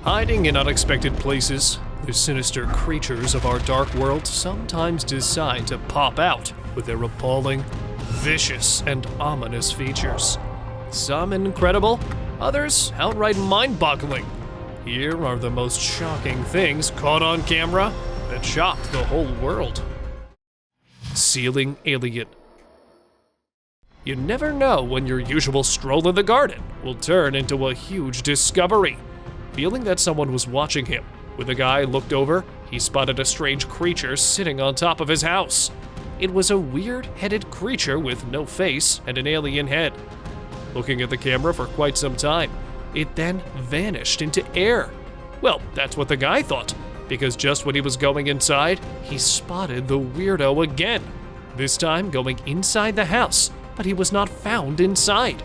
Hiding in unexpected places, the sinister creatures of our dark world sometimes decide to pop out with their appalling, vicious, and ominous features. Some incredible, others outright mind-boggling. Here are the most shocking things caught on camera that shocked the whole world. Ceiling alien. You never know when your usual stroll in the garden will turn into a huge discovery. Feeling that someone was watching him, when the guy looked over, he spotted a strange creature sitting on top of his house. It was a weird-headed creature with no face and an alien head. Looking at the camera for quite some time, it then vanished into air. Well, that's what the guy thought, because just when he was going inside, he spotted the weirdo again, this time going inside the house, but he was not found inside.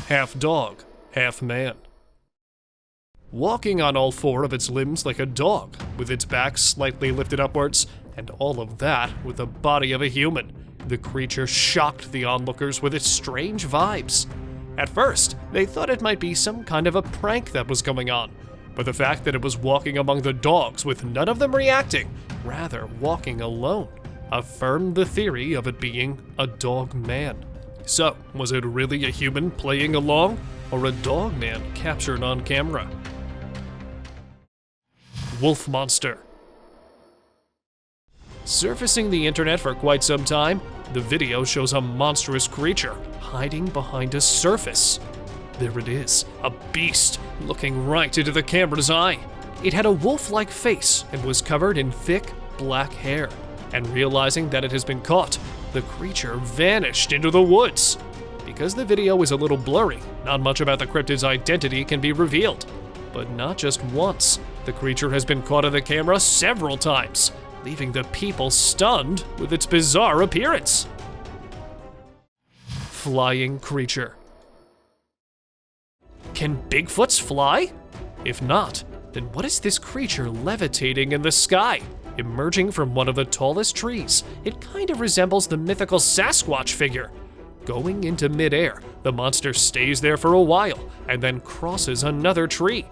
Half dog, half man. Walking on all four of its limbs like a dog, with its back slightly lifted upwards, and all of that with the body of a human, the creature shocked the onlookers with its strange vibes. At first, they thought it might be some kind of a prank that was going on, but the fact that it was walking among the dogs with none of them reacting, rather walking alone, affirmed the theory of it being a dog man. So, was it really a human playing along, or a dog man captured on camera? Wolf monster. Surfacing the internet for quite some time, the video shows a monstrous creature hiding behind a surface. There it is, a beast looking right into the camera's eye. It had a wolf-like face and was covered in thick, black hair. And realizing that it has been caught, the creature vanished into the woods. Because the video is a little blurry, not much about the cryptid's identity can be revealed. But not just once, the creature has been caught on the camera several times, leaving the people stunned with its bizarre appearance. Flying creature. Can Bigfoots fly? If not, then what is this creature levitating in the sky? Emerging from one of the tallest trees, it kind of resembles the mythical SASQUATCH figure. Going into midair, the monster stays there for a while and then crosses another tree.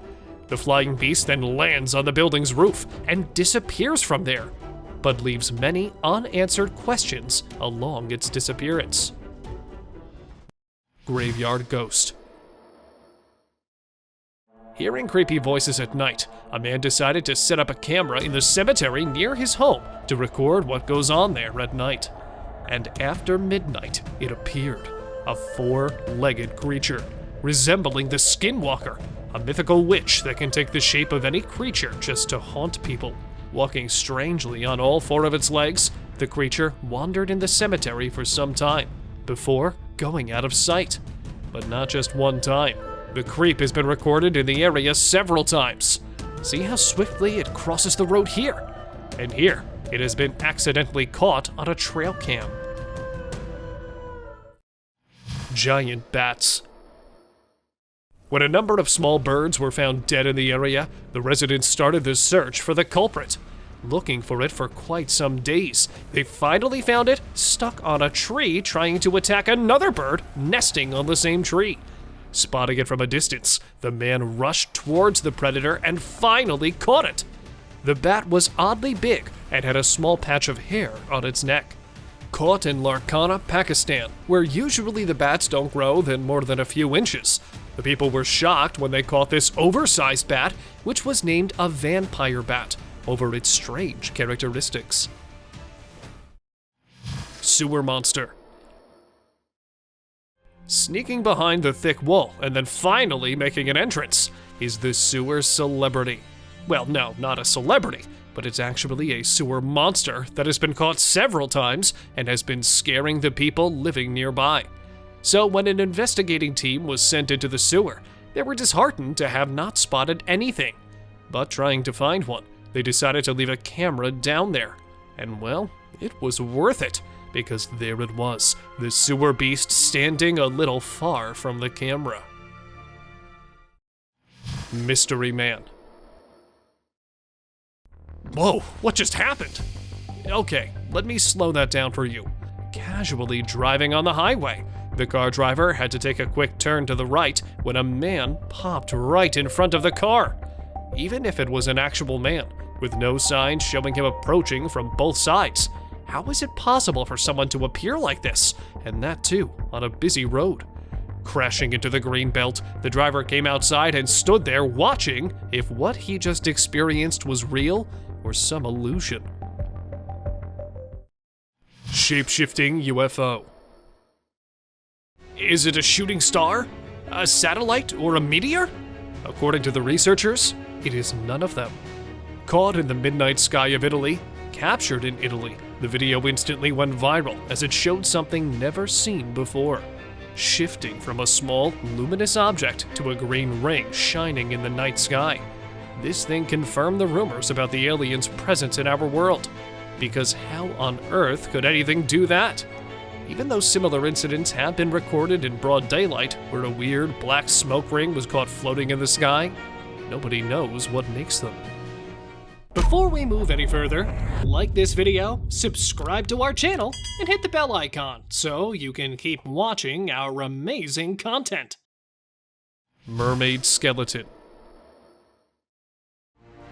The flying beast then lands on the building's roof and disappears from there, but leaves many unanswered questions along its disappearance. Graveyard ghost. Hearing creepy voices at night, a man decided to set up a camera in the cemetery near his home to record what goes on there at night. And after midnight, it appeared, a four-legged creature, resembling the Skinwalker, a mythical witch that can take the shape of any creature just to haunt people. Walking strangely on all four of its legs, the creature wandered in the cemetery for some time, before going out of sight. But not just one time. The creep has been recorded in the area several times. See how swiftly it crosses the road here? And here, it has been accidentally caught on a trail cam. Giant bats. When a number of small birds were found dead in the area, the residents started the search for the culprit. Looking for it for quite some days, they finally found it stuck on a tree trying to attack another bird nesting on the same tree. Spotting it from a distance, the man rushed towards the predator and finally caught it. The bat was oddly big and had a small patch of hair on its neck. Caught in Larkana, Pakistan, where usually the bats don't grow more than a few inches. The people were shocked when they caught this oversized bat, which was named a vampire bat, over its strange characteristics. Sewer monster. Sneaking behind the thick wall and then finally making an entrance is the sewer celebrity. Well, no, not a celebrity, but it's actually a sewer monster that has been caught several times and has been scaring the people living nearby. So when an investigating team was sent into the sewer, they were disheartened to have not spotted anything. But trying to find one, they decided to leave a camera down there. And well, it was worth it, because there it was, the sewer beast standing a little far from the camera. Mystery man. Whoa, what just happened? Okay, let me slow that down for you. Casually driving on the highway, The car driver had to take a quick turn to the right when a man popped right in front of the car. Even if it was an actual man, with no signs showing him approaching from both sides, how is it possible for someone to appear like this, and that too on a busy road? Crashing into the green belt, the driver came outside and stood there watching if what he just experienced was real or some illusion. Shape-shifting UFO. Is it a shooting star, a satellite, or a meteor? According to the researchers, it is none of them. Caught in the midnight sky of Italy, captured in Italy, the video instantly went viral as it showed something never seen before. Shifting from a small, luminous object to a green ring shining in the night sky. This thing confirmed the rumors about the aliens' presence in our world. Because how on earth could anything do that? Even though similar incidents have been recorded in broad daylight, where a weird black smoke ring was caught floating in the sky, nobody knows what makes them. Before we move any further, like this video, subscribe to our channel, and hit the bell icon so you can keep watching our amazing content. Mermaid skeleton.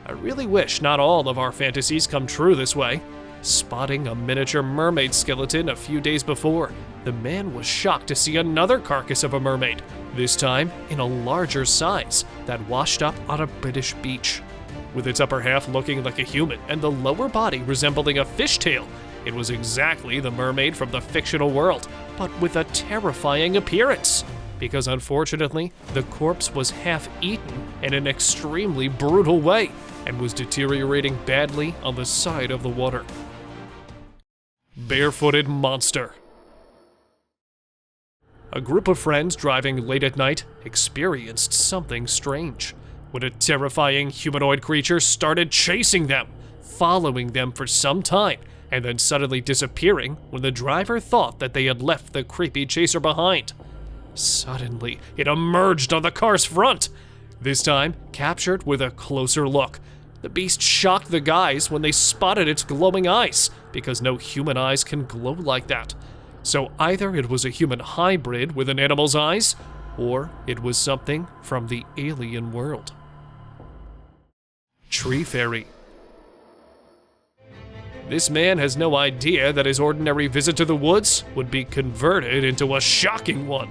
I really wish not all of our fantasies come true this way. Spotting a miniature mermaid skeleton a few days before, the man was shocked to see another carcass of a mermaid, this time in a larger size, that washed up on a British beach. With its upper half looking like a human and the lower body resembling a fishtail, it was exactly the mermaid from the fictional world, but with a terrifying appearance. Because unfortunately, the corpse was half-eaten in an extremely brutal way and was deteriorating badly on the side of the water. Barefooted monster. A group of friends driving late at night experienced something strange when a terrifying humanoid creature started chasing them, following them for some time, and then suddenly disappearing when the driver thought that they had left the creepy chaser behind. Suddenly, it emerged on the car's front, this time captured with a closer look. The beast shocked the guys when they spotted its glowing eyes, because no human eyes can glow like that. So either it was a human hybrid with an animal's eyes, or it was something from the alien world. Tree fairy. This man has no idea that his ordinary visit to the woods would be converted into a shocking one.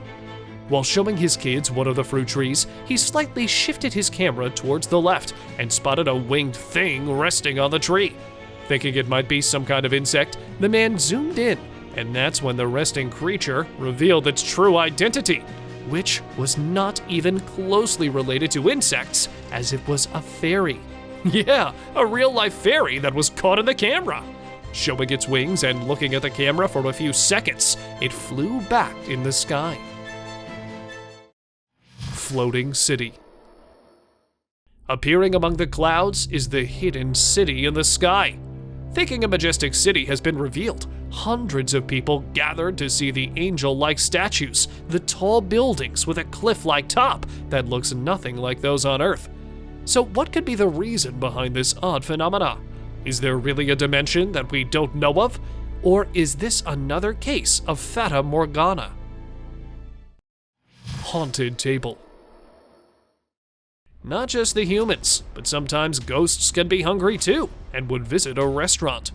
While showing his kids one of the fruit trees, he slightly shifted his camera towards the left and spotted a winged thing resting on the tree. Thinking it might be some kind of insect, the man zoomed in, and that's when the resting creature revealed its true identity, which was not even closely related to insects, as it was a fairy. Yeah, a real-life fairy that was caught in the camera. Showing its wings and looking at the camera for a few seconds, it flew back in the sky. Floating city. Appearing among the clouds is the hidden city in the sky. Thinking a majestic city has been revealed, hundreds of people gathered to see the angel-like statues, the tall buildings with a cliff-like top that looks nothing like those on Earth. So what could be the reason behind this odd phenomena? Is there really a dimension that we don't know of? Or is this another case of Fata Morgana? Haunted table. Not just the humans, but sometimes ghosts can be hungry too and would visit a restaurant.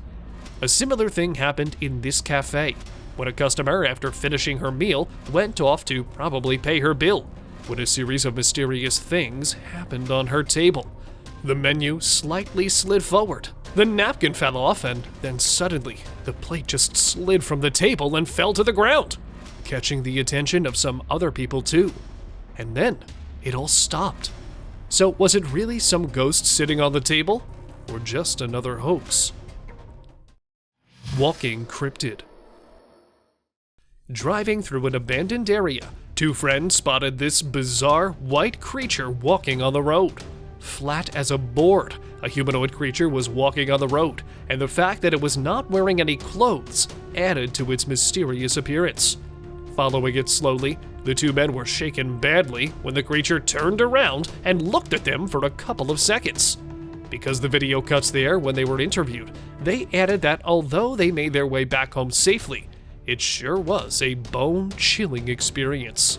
A similar thing happened in this cafe, when a customer, after finishing her meal, went off to probably pay her bill, when a series of mysterious things happened on her table. The menu slightly slid forward, the napkin fell off, and then suddenly, the plate just slid from the table and fell to the ground, catching the attention of some other people too. And then, it all stopped. So was it really some ghost sitting on the table, or just another hoax? Walking cryptid. Driving through an abandoned area, two friends spotted this bizarre white creature walking on the road. Flat as a board, a humanoid creature was walking on the road, and the fact that it was not wearing any clothes added to its mysterious appearance. Following it slowly, the two men were shaken badly when the creature turned around and looked at them for a couple of seconds. Because the video cuts there when they were interviewed, they added that although they made their way back home safely, It sure was a bone-chilling experience.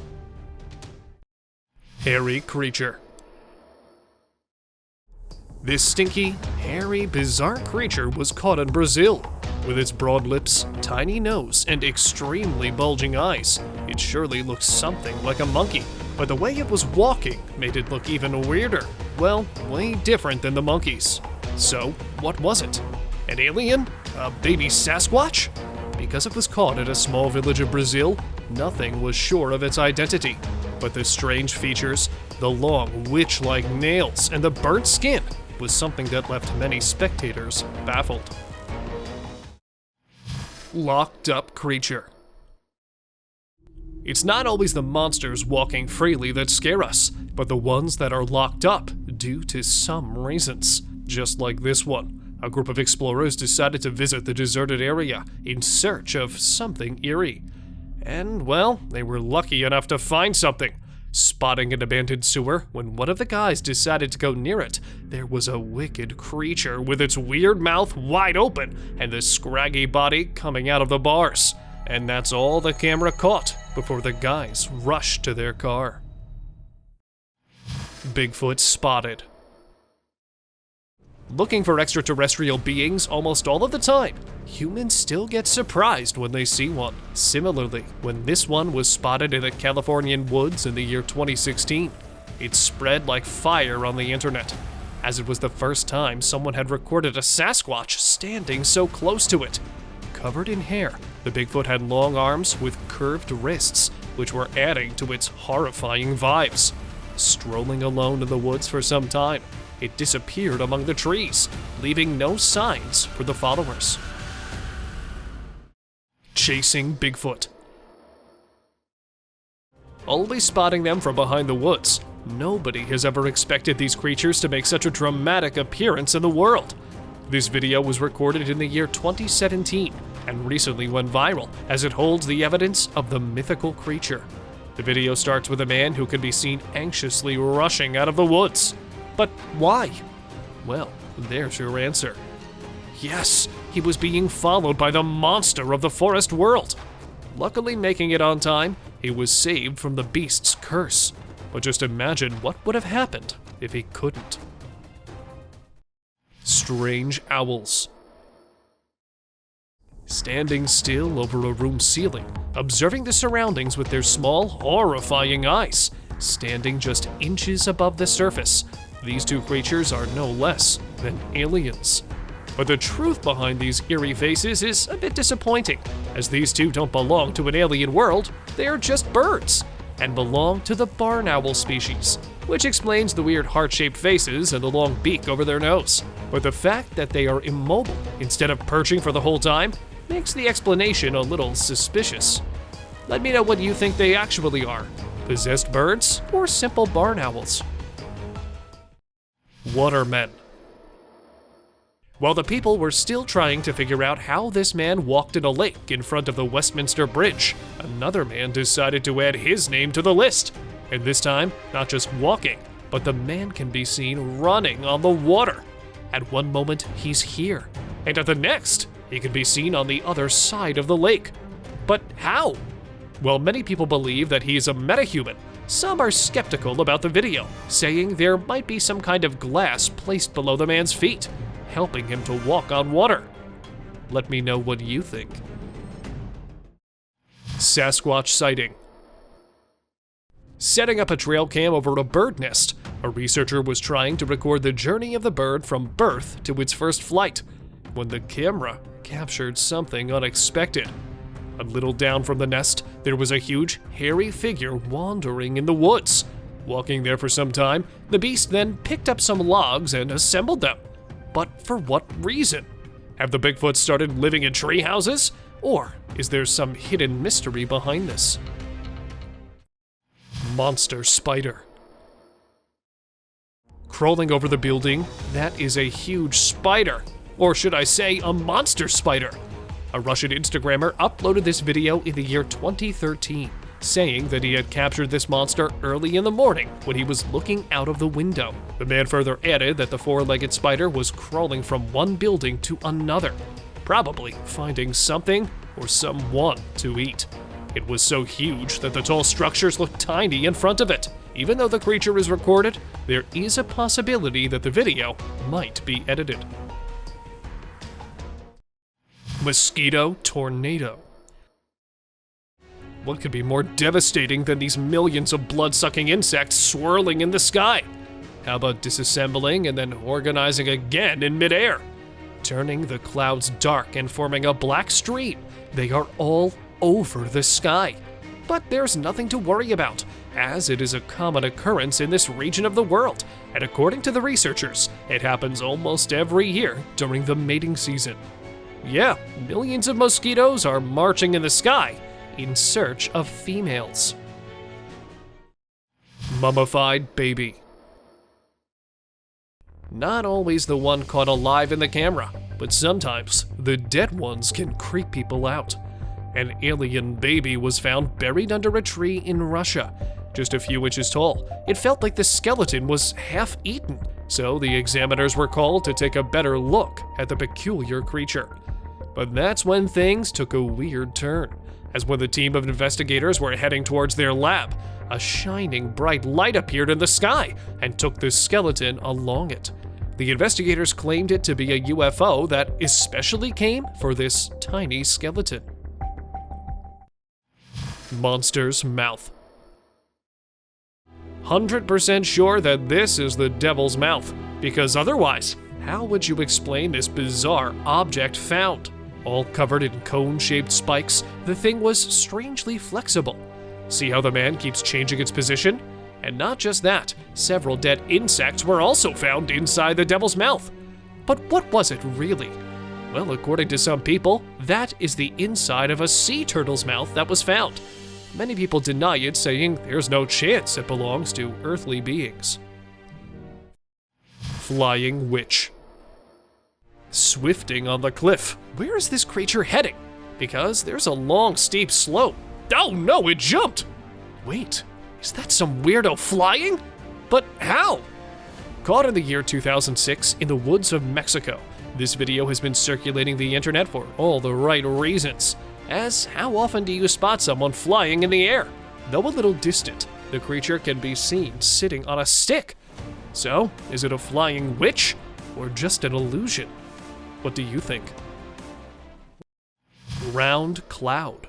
Hairy creature. This stinky, hairy, bizarre creature was caught in Brazil. With its broad lips, tiny nose, and extremely bulging eyes, it surely looks something like a monkey. But the way it was walking made it look even weirder. Well, way different than the monkeys. So, what was it? An alien? A baby Sasquatch? Because it was caught at a small village of Brazil, nothing was sure of its identity. But the strange features, the long, witch-like nails, and the burnt skin was something that left many spectators baffled. Locked up creature. It's not always the monsters walking freely that scare us, but the ones that are locked up due to some reasons. Just like this one, a group of explorers decided to visit the deserted area in search of something eerie. And, well, they were lucky enough to find something. Spotting an abandoned sewer, when one of the guys decided to go near it, there was a wicked creature with its weird mouth wide open and the scraggy body coming out of the bars. And that's all the camera caught before the guys rushed to their car. Bigfoot spotted. Looking for extraterrestrial beings almost all of the time, humans still get surprised when they see one. Similarly, when this one was spotted in the Californian woods in the year 2016, it spread like fire on the internet, as it was the first time someone had recorded a Sasquatch standing so close to it. Covered in hair, the Bigfoot had long arms with curved wrists, which were adding to its horrifying vibes. Strolling alone in the woods for some time, it disappeared among the trees, leaving no signs for the followers. Chasing Bigfoot. Always spotting them from behind the woods, nobody has ever expected these creatures to make such a dramatic appearance in the world. This video was recorded in the year 2017 and recently went viral as it holds the evidence of the mythical creature. The video starts with a man who can be seen anxiously rushing out of the woods. But why? Well, there's your answer. Yes, he was being followed by the monster of the forest world. Luckily making it on time, he was saved from the beast's curse. But just imagine what would have happened if he couldn't. Strange owls. Standing still over a room ceiling, observing the surroundings with their small, horrifying eyes, standing just inches above the surface, these two creatures are no less than aliens. But the truth behind these eerie faces is a bit disappointing, as these two don't belong to an alien world, they are just birds, and belong to the barn owl species, which explains the weird heart-shaped faces and the long beak over their nose. But the fact that they are immobile instead of perching for the whole time makes the explanation a little suspicious. Let me know what you think they actually are, possessed birds or simple barn owls. Watermen. While the people were still trying to figure out how this man walked in a lake in front of the Westminster Bridge, another man decided to add his name to the list. And this time, not just walking, but the man can be seen running on the water. At one moment, he's here, and at the next, he can be seen on the other side of the lake. But how? Well, many people believe that he's a metahuman. Some are skeptical about the video, saying there might be some kind of glass placed below the man's feet, helping him to walk on water. Let me know what you think. Sasquatch sighting. Setting up a trail cam over a bird nest, a researcher was trying to record the journey of the bird from birth to its first flight, when the camera captured something unexpected. A little down from the nest, there was a huge, hairy figure wandering in the woods. Walking there for some time, the beast then picked up some logs and assembled them. But for what reason? Have the Bigfoot started living in tree houses? Or is there some hidden mystery behind this? Monster spider. Crawling over the building, that is a huge spider. Or should I say, a monster spider. A Russian Instagrammer uploaded this video in the year 2013, saying that he had captured this monster early in the morning when he was looking out of the window. The man further added that the four-legged spider was crawling from one building to another. probably finding something or someone to eat. It was so huge that the tall structures looked tiny in front of it. Even though the creature is recorded, there is a possibility that the video might be edited. Mosquito tornado. What could be more devastating than these millions of blood-sucking insects swirling in the sky? How about disassembling and then organizing again in midair? Turning the clouds dark and forming a black stream. They are all over the sky. But there's nothing to worry about, as it is a common occurrence in this region of the world, and according to the researchers, it happens almost every year during the mating season. Yeah, millions of mosquitoes are marching in the sky in search of females. Mummified baby. Not always the one caught alive in the camera, but sometimes the dead ones can creep people out. An alien baby was found buried under a tree in Russia, just a few inches tall. It felt like the skeleton was half eaten, so the examiners were called to take a better look at the peculiar creature. But that's when things took a weird turn, as when the team of investigators were heading towards their lab, a shining bright light appeared in the sky and took the skeleton along it. The investigators claimed it to be a UFO that especially came for this tiny skeleton. Monster's mouth. 100% sure that this is the devil's mouth, because otherwise, how would you explain this bizarre object found? All covered in cone-shaped spikes, the thing was strangely flexible. See how the man keeps changing its position? And not just that, several dead insects were also found inside the devil's mouth. But what was it really? Well, according to some people, that is the inside of a sea turtle's mouth that was found. Many people deny it, saying there's no chance it belongs to earthly beings. Flying witch. Swifting on the cliff. Where is this creature heading? Because there's a long, steep slope. Oh no, it jumped! Wait, is that some weirdo flying? But how? Caught in the year 2006 in the woods of Mexico, this video has been circulating the internet for all the right reasons. As how often do you spot someone flying in the air? Though a little distant, the creature can be seen sitting on a stick. So, is it a flying witch or just an illusion? What do you think? Round cloud.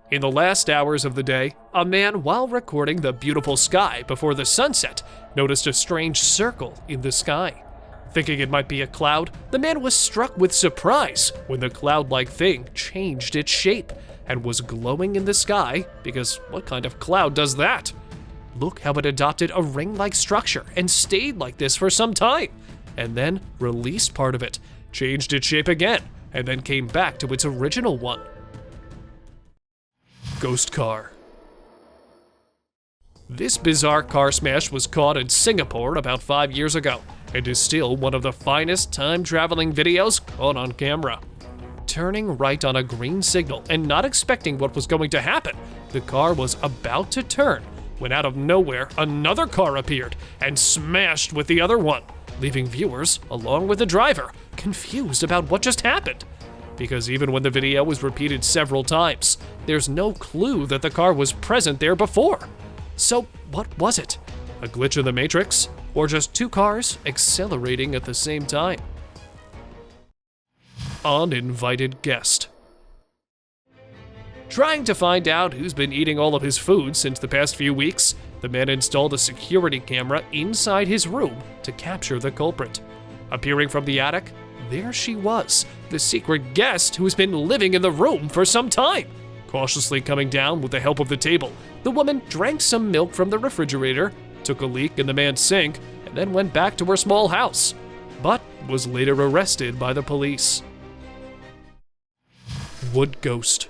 In the last hours of the day, a man, while recording the beautiful sky before the sunset, noticed a strange circle in the sky. Thinking it might be a cloud, the man was struck with surprise when the cloud-like thing changed its shape and was glowing in the sky, because what kind of cloud does that? Look how it adopted a ring-like structure and stayed like this for some time, and then released part of it, changed its shape again, and then came back to its original one. Ghost car. This bizarre car smash was caught in Singapore about 5 years ago, and is still one of the finest time-traveling videos caught on camera. Turning right on a green signal and not expecting what was going to happen, the car was about to turn when out of nowhere another car appeared and smashed with the other one, leaving viewers, along with the driver, confused about what just happened. Because even when the video was repeated several times, there's no clue that the car was present there before. So what was it? A glitch in the Matrix? Or just two cars accelerating at the same time? Uninvited guest. Trying to find out who's been eating all of his food since the past few weeks, the man installed a security camera inside his room to capture the culprit. Appearing from the attic, there she was, the secret guest who's been living in the room for some time. Cautiously coming down with the help of the table, the woman drank some milk from the refrigerator, took a leak in the man's sink, and then went back to her small house, but was later arrested by the police. Wood ghost.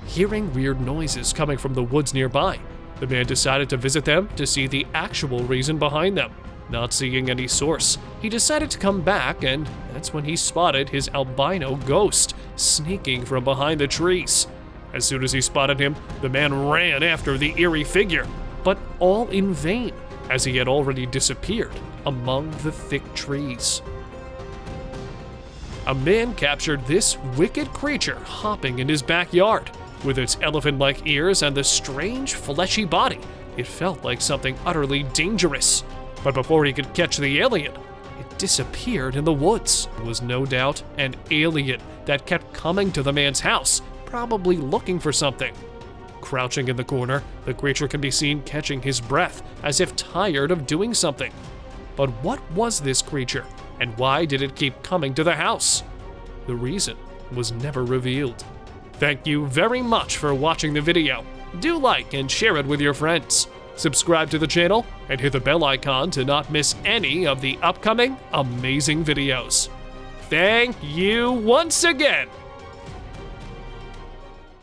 Hearing weird noises coming from the woods nearby, the man decided to visit them to see the actual reason behind them. Not seeing any source, he decided to come back, and that's when he spotted his albino ghost sneaking from behind the trees. As soon as he spotted him, the man ran after the eerie figure, but all in vain, as he had already disappeared among the thick trees. A man captured this wicked creature hopping in his backyard. With its elephant-like ears and the strange fleshy body, it felt like something utterly dangerous. But before he could catch the alien, it disappeared in the woods. It was no doubt an alien that kept coming to the man's house, probably looking for something. Crouching in the corner, the creature can be seen catching his breath as if tired of doing something. But what was this creature, and why did it keep coming to the house? The reason was never revealed. Thank you very much for watching the video. Do like and share it with your friends. Subscribe to the channel and hit the bell icon to not miss any of the upcoming amazing videos. Thank you once again.